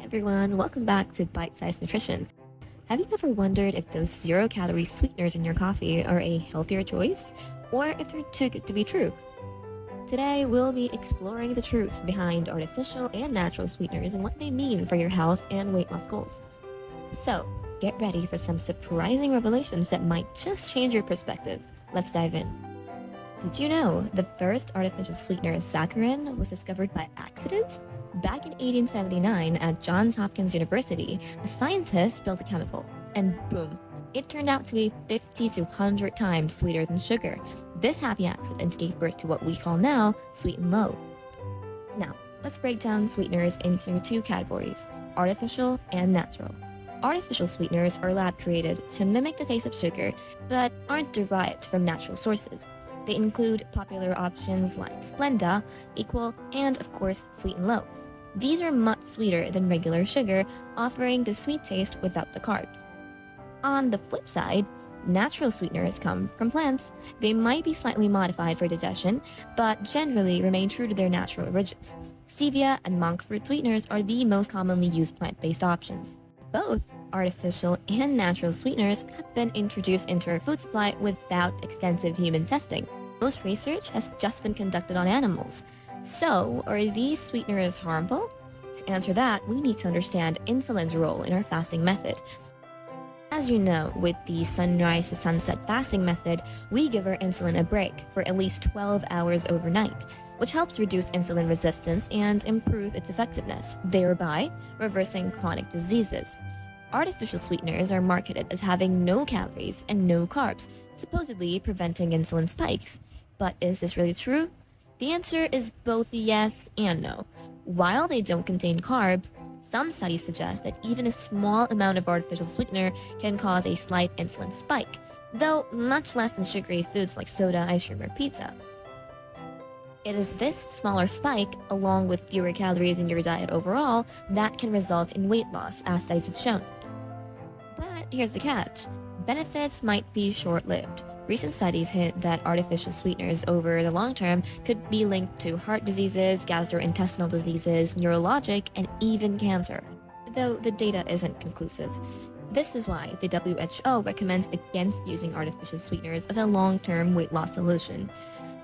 everyone, welcome back to Bite-Sized Nutrition. Have you ever wondered if those zero-calorie sweeteners in your coffee are a healthier choice, or if they're too good to be true? Today, we'll be exploring the truth behind artificial and natural sweeteners and what they mean for your health and weight loss goals. So, get ready for some surprising revelations that might just change your perspective. Let's dive in. Did you know the first artificial sweetener, saccharin, was discovered by accident? Back in 1879 at Johns Hopkins University, a scientist built a chemical, and boom, it turned out to be 50 to 100 times sweeter than sugar. This happy accident gave birth to what we call now sweet and low. Now, let's break down sweeteners into two categories, artificial and natural. Artificial sweeteners are lab-created to mimic the taste of sugar, but aren't derived from natural sources. They include popular options like Splenda, Equal, and of course, Sweet and Low. These are much sweeter than regular sugar, offering the sweet taste without the carbs. On the flip side, natural sweeteners come from plants. They might be slightly modified for digestion, but generally remain true to their natural origins. Stevia and monk fruit sweeteners are the most commonly used plant-based options. Both artificial and natural sweeteners have been introduced into our food supply without extensive human testing. Most research has just been conducted on animals. So, are these sweeteners harmful? To answer that, we need to understand insulin's role in our fasting method. As you know, with the sunrise to sunset fasting method, we give our insulin a break for at least 12 hours overnight, which helps reduce insulin resistance and improve its effectiveness, thereby reversing chronic diseases. Artificial sweeteners are marketed as having no calories and no carbs, supposedly preventing insulin spikes. But is this really true? The answer is both yes and no. While they don't contain carbs, some studies suggest that even a small amount of artificial sweetener can cause a slight insulin spike, though much less than sugary foods like soda, ice cream, or pizza. It is this smaller spike, along with fewer calories in your diet overall, that can result in weight loss, as studies have shown. But here's the catch. Benefits might be short-lived. Recent studies hint that artificial sweeteners over the long term could be linked to heart diseases, gastrointestinal diseases, neurologic, and even cancer, though the data isn't conclusive. This is why the WHO recommends against using artificial sweeteners as a long-term weight loss solution.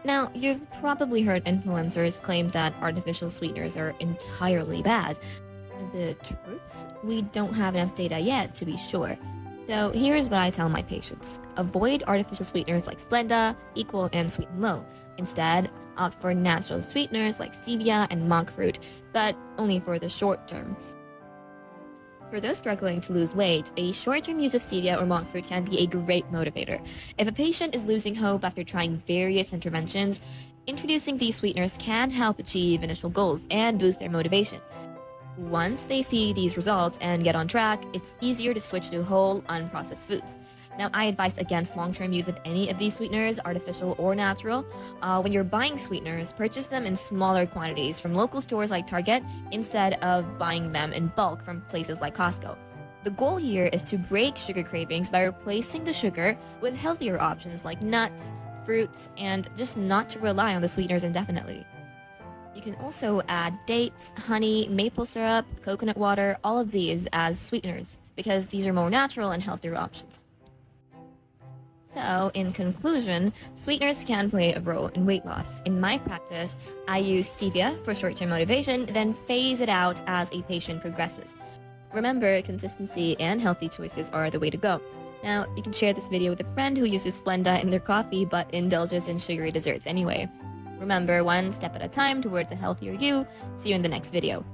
Now, you've probably heard influencers claim that artificial sweeteners are entirely bad. The truth? We don't have enough data yet to be sure. So here's what I tell my patients. Avoid artificial sweeteners like Splenda, Equal, and Sweet and Low. Instead, opt for natural sweeteners like stevia and monk fruit, but only for the short term. For those struggling to lose weight, a short-term use of stevia or monk fruit can be a great motivator. If a patient is losing hope after trying various interventions, introducing these sweeteners can help achieve initial goals and boost their motivation. Once they see these results and get on track, it's easier to switch to whole, unprocessed foods. Now, I advise against long-term use of any of these sweeteners, artificial or natural. When you're buying sweeteners, purchase them in smaller quantities from local stores like Target instead of buying them in bulk from places like Costco. The goal here is to break sugar cravings by replacing the sugar with healthier options like nuts, fruits, and just not to rely on the sweeteners indefinitely. You can also add dates, honey, maple syrup, coconut water, all of these as sweeteners, because these are more natural and healthier options. So, in conclusion, sweeteners can play a role in weight loss. In my practice, I use stevia for short-term motivation, then phase it out as a patient progresses. Remember, consistency and healthy choices are the way to go. Now, you can share this video with a friend who uses Splenda in their coffee but indulges in sugary desserts anyway. Remember, one step at a time towards a healthier you. See you in the next video.